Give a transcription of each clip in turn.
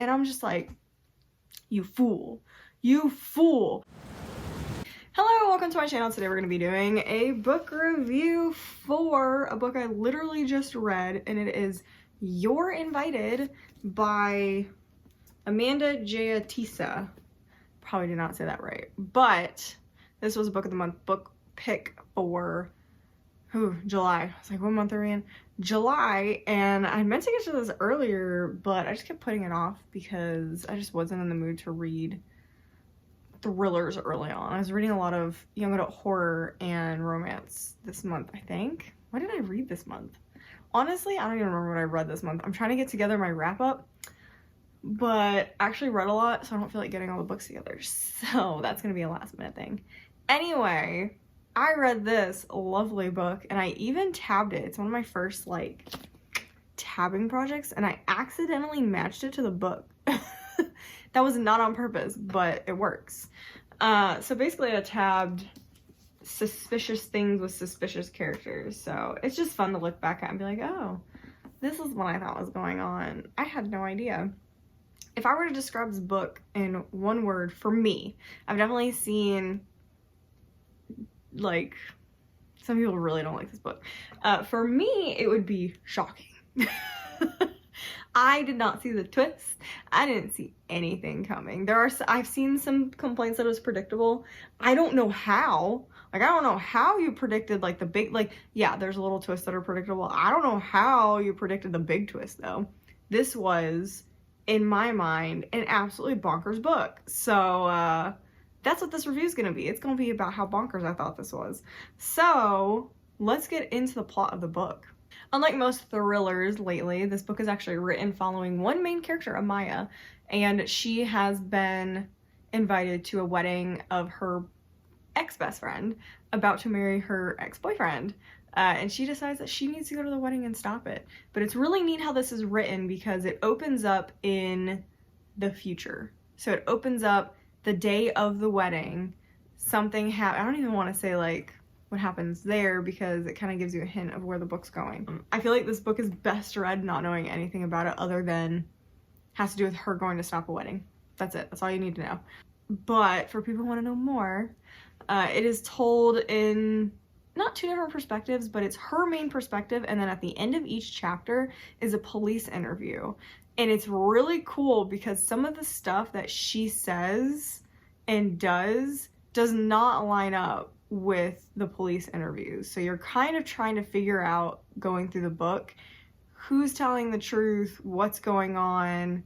And I'm just like, you fool. You fool. Hello, welcome to my channel. Today we're going to be doing a book review for a book I literally just read, and it is You're Invited by Amanda Giatisa. Probably did not say that right, but this was a book of the month book pick for July. I was like, what month are we in? July, and I meant to get to this earlier, but I just kept putting it off because I just wasn't in the mood to read thrillers early on. I was reading a lot of young adult horror and romance this month, I think. What did I read this month? Honestly, I don't even remember what I read this month. I'm trying to get together my wrap-up, but I actually read a lot, so I don't feel like getting all the books together. So that's gonna be a last-minute thing. Anyway, I read this lovely book, and I even tabbed it. It's one of my first, like, tabbing projects, and I accidentally matched it to the book. That was not on purpose, but it works. So basically I tabbed suspicious things with suspicious characters. So it's just fun to look back at and be like, oh, this is what I thought was going on. I had no idea. If I were to describe this book in one word, for me, I've definitely seen, like, some people really don't like this book. For me, it would be shocking. I did not see the twist. I didn't see anything coming. I've seen some complaints that it was predictable. I don't know how. Like, I don't know how you predicted, like, the big, like, yeah, there's little twists that are predictable. I don't know how you predicted the big twist, though. This was, in my mind, an absolutely bonkers book. So, that's what this review is going to be. It's going to be about how bonkers I thought this was. So, let's get into the plot of the book. Unlike most thrillers lately, this book is actually written following one main character, Amaya, and she has been invited to a wedding of her ex-best friend, about to marry her ex-boyfriend, and she decides that she needs to go to the wedding and stop it. But it's really neat how this is written because it opens up in the future. So it opens up the day of the wedding. Something happened. I don't even want to say, like, what happens there because it kind of gives you a hint of where the book's going. I feel like this book is best read not knowing anything about it other than has to do with her going to stop a wedding. That's it. That's all you need to know. But for people who want to know more, it is told in not two different perspectives, but it's her main perspective, and then at the end of each chapter is a police interview. And it's really cool because some of the stuff that she says and does not line up with the police interviews. So you're kind of trying to figure out, going through the book, who's telling the truth, what's going on,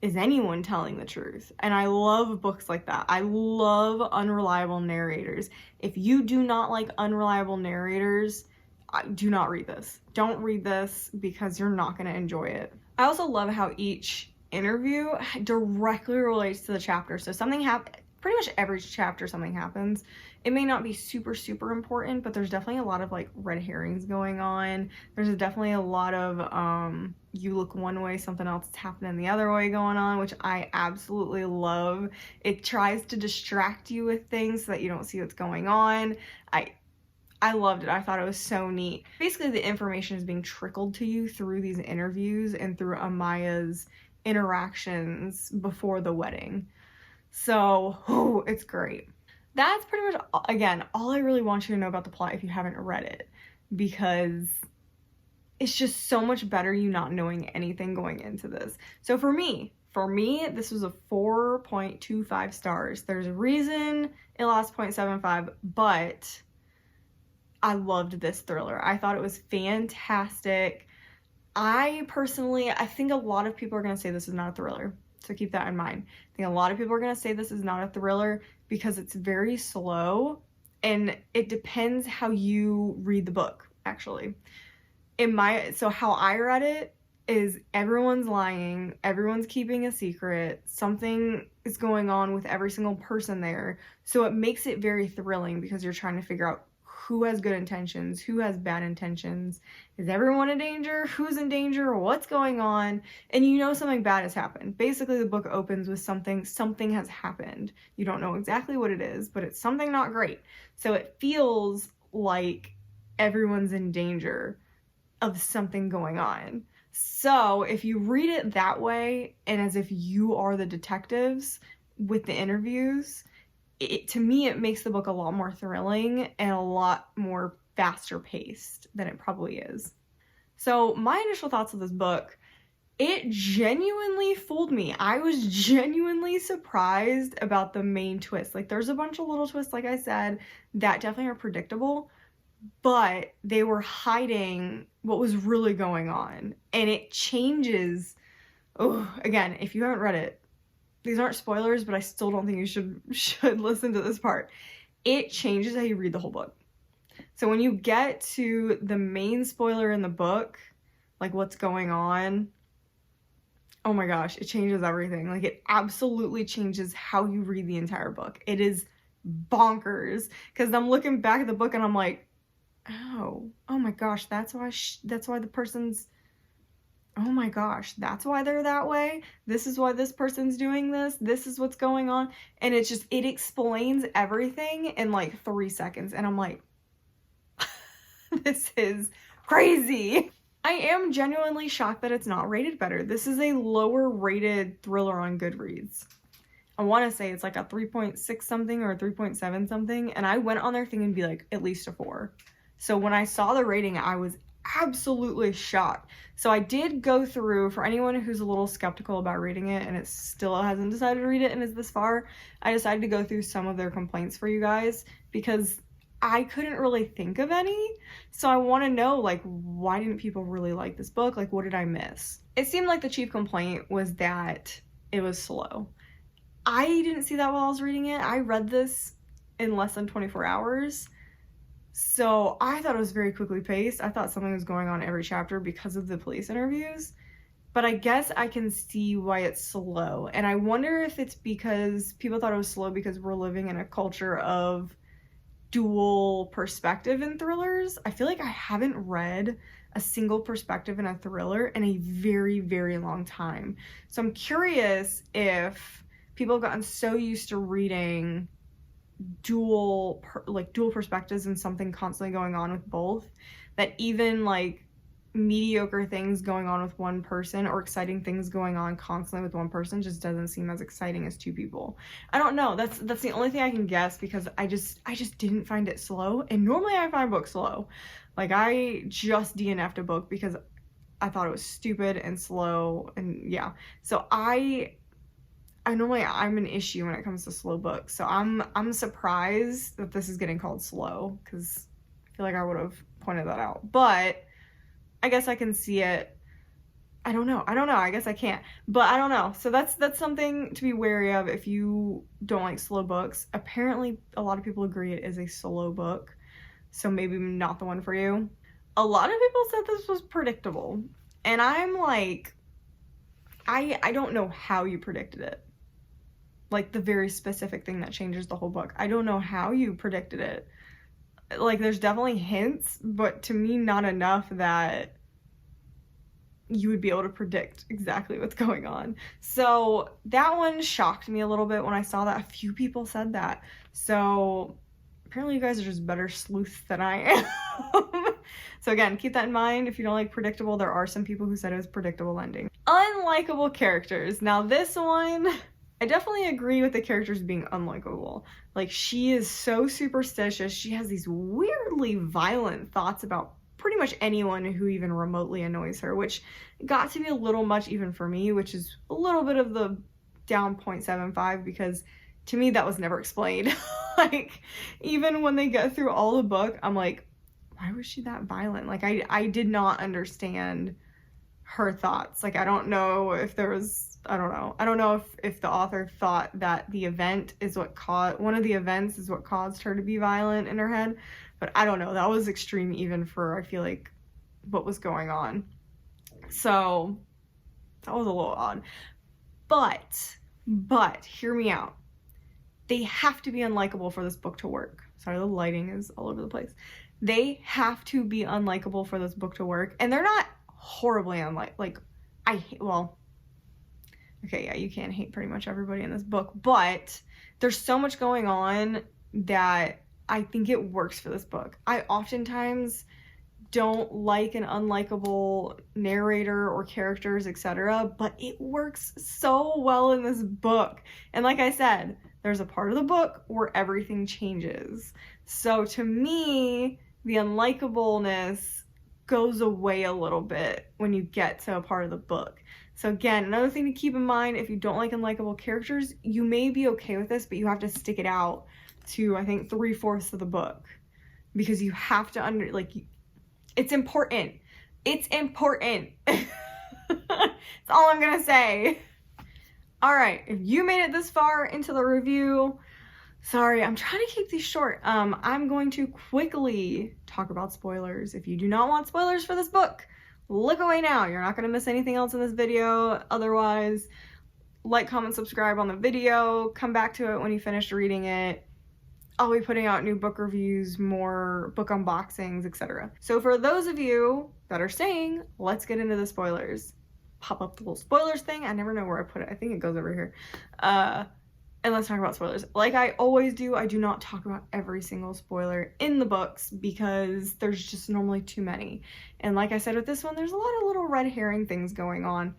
is anyone telling the truth? And I love books like that. I love unreliable narrators. If you do not like unreliable narrators, do not read this. Don't read this because you're not going to enjoy it. I also love how each interview directly relates to the chapter. So something happens. Pretty much every chapter something happens. It may not be super important, but there's definitely a lot of, like, red herrings going on. There's definitely a lot of you look one way, something else is happening the other way going on, which I absolutely love. It tries to distract you with things so that you don't see what's going on. I loved it. I thought it was so neat. Basically, the information is being trickled to you through these interviews and through Amaya's interactions before the wedding. So, it's great. That's pretty much, again, all I really want you to know about the plot if you haven't read it, because it's just so much better you not knowing anything going into this. So for me, this was a 4.25 stars. There's a reason it lost 0.75, but I loved this thriller. I thought it was fantastic. I think a lot of people are going to say this is not a thriller. So keep that in mind. I think a lot of people are going to say this is not a thriller because it's very slow, and it depends how you read the book, actually. So how I read it is everyone's lying, everyone's keeping a secret, something is going on with every single person there. So it makes it very thrilling because you're trying to figure out who has good intentions, who has bad intentions, is everyone in danger, who's in danger, what's going on, and you know something bad has happened. Basically, the book opens with something has happened. You don't know exactly what it is, but it's something not great. So it feels like everyone's in danger of something going on. So if you read it that way, and as if you are the detectives with the interviews, to me, it makes the book a lot more thrilling and a lot more faster paced than it probably is. So my initial thoughts of this book, it genuinely fooled me. I was genuinely surprised about the main twist. Like, there's a bunch of little twists, like I said, that definitely are predictable, but they were hiding what was really going on. And it changes. Oh, again, if you haven't read it, these aren't spoilers, but I still don't think you should listen to this part. It changes how you read the whole book. So when you get to the main spoiler in the book, like what's going on, oh my gosh, it changes everything. Like, it absolutely changes how you read the entire book. It is bonkers, because I'm looking back at the book and I'm like, oh my gosh, that's why the person's, oh my gosh, that's why they're that way. This is why this person's doing this. This is what's going on. And it explains everything in like 3 seconds. And I'm like, this is crazy. I am genuinely shocked that it's not rated better. This is a lower rated thriller on Goodreads. I want to say it's like a 3.6 something or a 3.7 something. And I went on their thing and be like, at least a 4. So when I saw the rating, I was absolutely shocked. So I did go through, for anyone who's a little skeptical about reading it and it still hasn't decided to read it and is this far, I decided to go through some of their complaints for you guys, because I couldn't really think of any. So I want to know, like, why didn't people really like this book? Like, what did I miss? It seemed like the chief complaint was that it was slow. I didn't see that while I was reading it. I read this in less than 24 hours. So I thought it was very quickly paced. I thought something was going on every chapter because of the police interviews. But I guess I can see why it's slow. And I wonder if it's because people thought it was slow because we're living in a culture of dual perspective in thrillers. I feel like I haven't read a single perspective in a thriller in a very, very long time. So I'm curious if people have gotten so used to reading dual perspectives and something constantly going on with both, that even like mediocre things going on with one person or exciting things going on constantly with one person just doesn't seem as exciting as 2 people. I don't know. That's the only thing I can guess, because I just didn't find it slow. And normally I find books slow. Like, I just DNF'd a book because I thought it was stupid and slow, and yeah. So I'm an issue when it comes to slow books. So I'm surprised that this is getting called slow, because I feel like I would have pointed that out. But I guess I can see it. I don't know. I guess I can't. But I don't know. So that's something to be wary of if you don't like slow books. Apparently, a lot of people agree it is a slow book. So maybe not the one for you. A lot of people said this was predictable. And I'm like, I don't know how you predicted it. Like, the very specific thing that changes the whole book. I don't know how you predicted it. Like, there's definitely hints, but to me, not enough that you would be able to predict exactly what's going on. So that one shocked me a little bit when I saw that. A few people said that. So apparently you guys are just better sleuths than I am. So again, keep that in mind. If you don't like predictable, there are some people who said it was predictable ending. Unlikable characters. Now this one, I definitely agree with the characters being unlikable. Like, she is so superstitious. She has these weirdly violent thoughts about pretty much anyone who even remotely annoys her, which got to be a little much even for me, which is a little bit of the down 0.75, because to me that was never explained. Like, even when they get through all the book, I'm like, why was she that violent? Like, I did not understand her thoughts. Like, I don't know if there was, I don't know if the author thought that the event is what one of the events is what caused her to be violent in her head, but I don't know. That was extreme even for, I feel like, what was going on. So that was a little odd. But hear me out. They have to be unlikable for this book to work. Sorry, the lighting is all over the place. They have to be unlikable for this book to work, and they're not horribly okay, yeah, you can't hate pretty much everybody in this book, but there's so much going on that I think it works for this book. I oftentimes don't like an unlikable narrator or characters, etc., but it works so well in this book. And like I said, there's a part of the book where everything changes. So to me, the unlikableness goes away a little bit when you get to a part of the book. So again, another thing to keep in mind, if you don't like unlikable characters, you may be okay with this, but you have to stick it out to, I think, 3/4 of the book. Because you have to it's important. It's important. That's all I'm gonna say. All right, if you made it this far into the review, sorry, I'm trying to keep these short. I'm going to quickly talk about spoilers. If you do not want spoilers for this book, look away now. You're not gonna miss anything else in this video. Otherwise, like, comment, subscribe on the video. Come back to it when you finish reading it. I'll be putting out new book reviews, more book unboxings, etc. So for those of you that are staying, let's get into the spoilers. Pop up the little spoilers thing. I never know where I put it. I think it goes over here. And let's talk about spoilers. Like I always do, I do not talk about every single spoiler in the books because there's just normally too many. And like I said with this one, there's a lot of little red herring things going on.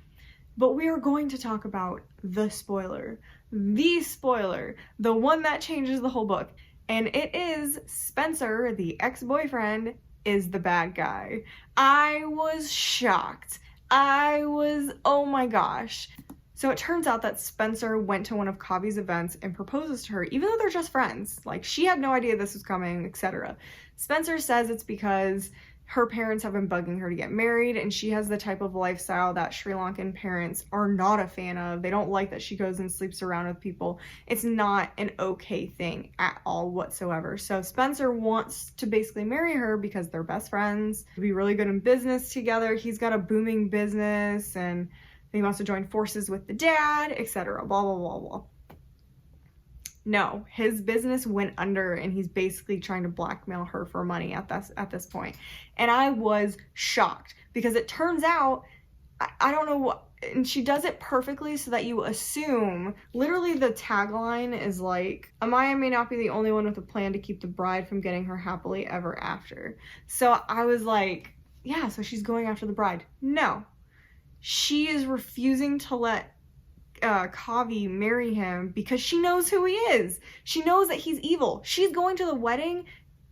But we are going to talk about the spoiler, the one that changes the whole book. And it is Spencer, the ex-boyfriend, is the bad guy. I was shocked. Oh my gosh. So it turns out that Spencer went to one of Kavi's events and proposes to her, even though they're just friends. Like, she had no idea this was coming, etc. Spencer says it's because her parents have been bugging her to get married, and she has the type of lifestyle that Sri Lankan parents are not a fan of. They don't like that she goes and sleeps around with people. It's not an okay thing at all whatsoever. So Spencer wants to basically marry her because they're best friends, be really good in business together. He's got a booming business, and he wants to join forces with the dad, etc. Blah, blah, blah, blah. No, his business went under and he's basically trying to blackmail her for money at this point. And I was shocked because it turns out, I don't know what, and she does it perfectly so that you assume, literally the tagline is like, Amaya may not be the only one with a plan to keep the bride from getting her happily ever after. So I was like, yeah, so she's going after the bride. No, she is refusing to let Kavi marry him because she knows who he is. She knows that he's evil. She's going to the wedding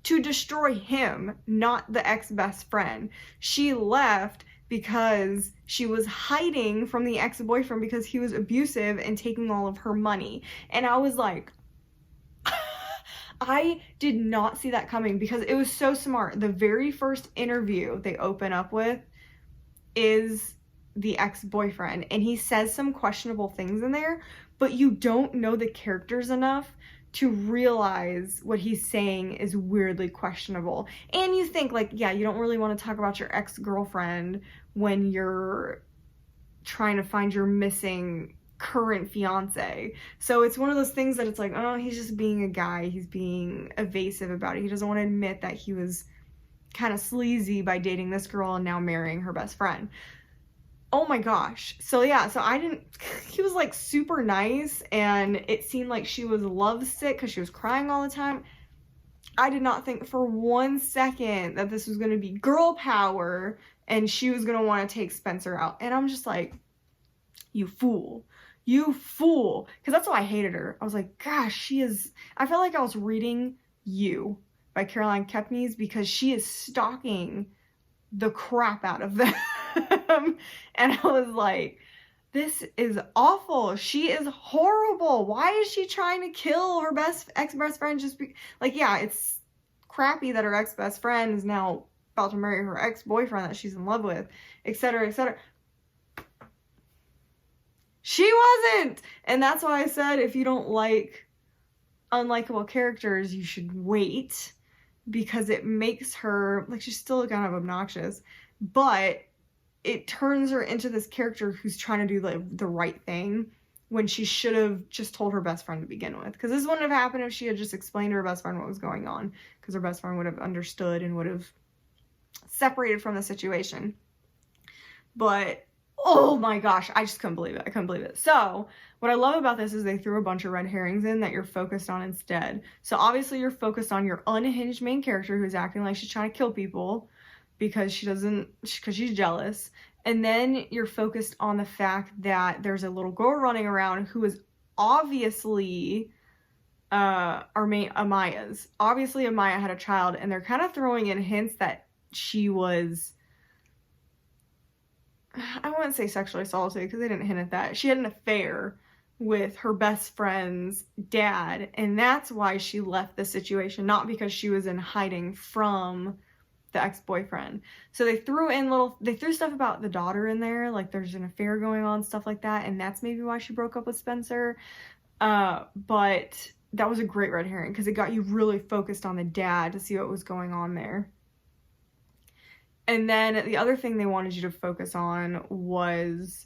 to destroy him, not the ex-best friend. She left because she was hiding from the ex-boyfriend because he was abusive and taking all of her money. And I was like, I did not see that coming because it was so smart. The very first interview they open up with is the ex-boyfriend, and he says some questionable things in there, but you don't know the characters enough to realize what he's saying is weirdly questionable. And you think, like, yeah, you don't really want to talk about your ex-girlfriend when you're trying to find your missing current fiance. So it's one of those things that it's like, oh, he's just being a guy. He's being evasive about it. He doesn't want to admit that he was kind of sleazy by dating this girl and now marrying her best friend. Oh my gosh. So yeah, he was like super nice, and it seemed like she was lovesick because she was crying all the time. I did not think for 1 second that this was going to be girl power and she was going to want to take Spencer out. And I'm just like, you fool. You fool. Because that's why I hated her. I was like, gosh, I felt like I was reading You by Caroline Kepnes because she is stalking the crap out of them. And I was like, this is awful. She is horrible. Why is she trying to kill her ex-best friend like, yeah, it's crappy that her ex-best friend is now about to marry her ex-boyfriend that she's in love with, etc., etc. She wasn't. And that's why I said if you don't like unlikable characters, you should wait, because it makes her, like, she's still kind of obnoxious, but it turns her into this character who's trying to do the right thing when she should have just told her best friend to begin with. Because this wouldn't have happened if she had just explained to her best friend what was going on, because her best friend would have understood and would have separated from the situation. But oh my gosh, I just couldn't believe it. I couldn't believe it. So what I love about this is they threw a bunch of red herrings in that you're focused on instead. So obviously you're focused on your unhinged main character who's acting like she's trying to kill people. because she's jealous. And then you're focused on the fact that there's a little girl running around who is obviously Amaya's. Obviously Amaya had a child, and they're kind of throwing in hints that she was, I wouldn't say sexually assaulted because they didn't hint at that. She had an affair with her best friend's dad, and that's why she left the situation, not because she was in hiding from the ex-boyfriend. So they threw stuff about the daughter in there, like there's an affair going on, stuff like that, and that's maybe why she broke up with Spencer. But that was a great red herring because it got you really focused on the dad to see what was going on there. And then the other thing they wanted you to focus on was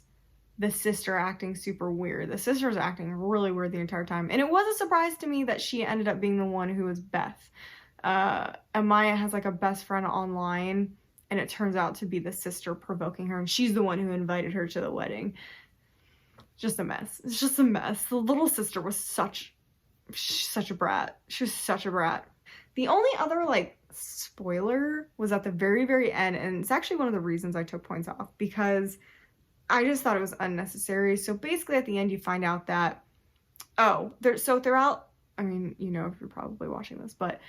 the sister acting super weird. The sister was acting really weird the entire time. And it was a surprise to me that she ended up being the one who was Beth. Amaya has like a best friend online, and it turns out to be the sister provoking her, and she's the one who invited her to the wedding. Just a mess. It's just a mess. The little sister was such a brat. She was such a brat. The only other like spoiler was at the very, very end, and it's actually one of the reasons I took points off, because I just thought it was unnecessary. So basically at the end you find out that, throughout, I mean, you know, if you're probably watching this, but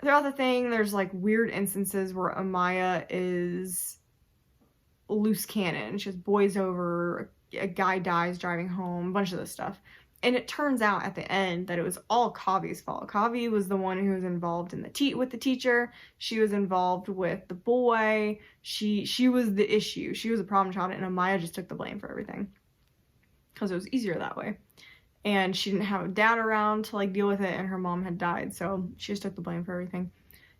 throughout the thing there's like weird instances where Amaya is loose cannon. She has boys over, a guy dies driving home, a bunch of this stuff. And it turns out at the end that it was all Kavi's fault. Kavi was the one who was involved in with the teacher. She was involved with the boy. She was the issue. She was a problem child, and Amaya just took the blame for everything because it was easier that way. And she didn't have a dad around to like deal with it, and her mom had died, so she just took the blame for everything.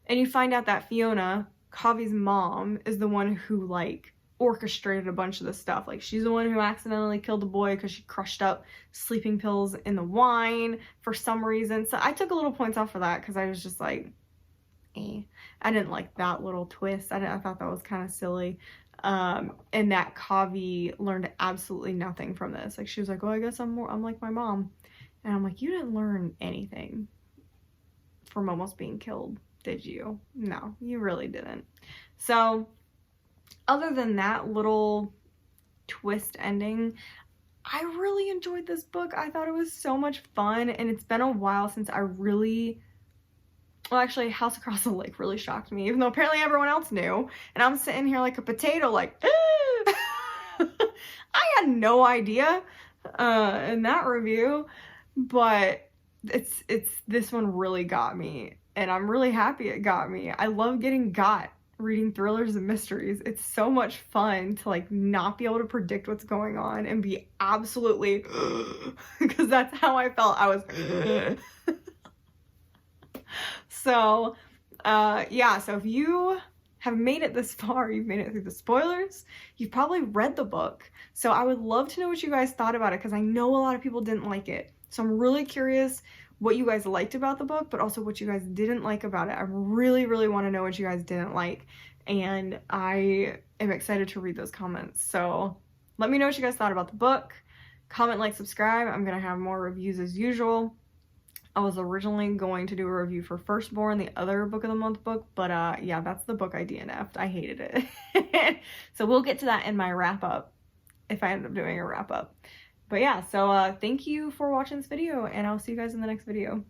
And you find out that Fiona, Kavi's mom, is the one who like orchestrated a bunch of the stuff. Like she's the one who accidentally killed the boy because she crushed up sleeping pills in the wine for some reason. So I took a little points off for that because I was just like, I didn't like that little twist. I thought that was kind of silly. And that Kavi learned absolutely nothing from this. Like she was like, oh, I guess I'm like my mom. And I'm like, you didn't learn anything from almost being killed, did you? No, you really didn't. So other than that little twist ending, I really enjoyed this book. I thought it was so much fun, and it's been a while since I really, well, actually House Across the Lake really shocked me, even though apparently everyone else knew, and I'm sitting here like a potato like, I had no idea in that review, but it's this one really got me, and I'm really happy it got me. I love getting got reading thrillers and mysteries. It's so much fun to like not be able to predict what's going on and be absolutely because that's how I felt. I was so yeah, so if you have made it this far, you've made it through the spoilers, you've probably read the book, so I would love to know what you guys thought about it, because I know a lot of people didn't like it. So I'm really curious what you guys liked about the book, but also what you guys didn't like about it. I really, really want to know what you guys didn't like, and I am excited to read those comments. So let me know what you guys thought about the book. Comment, like, subscribe. I'm going to have more reviews as usual. I was originally going to do a review for Firstborn, the other book of the month book, but yeah, that's the book I DNF'd. I hated it. So we'll get to that in my wrap up, if I end up doing a wrap up. But yeah, so thank you for watching this video, and I'll see you guys in the next video.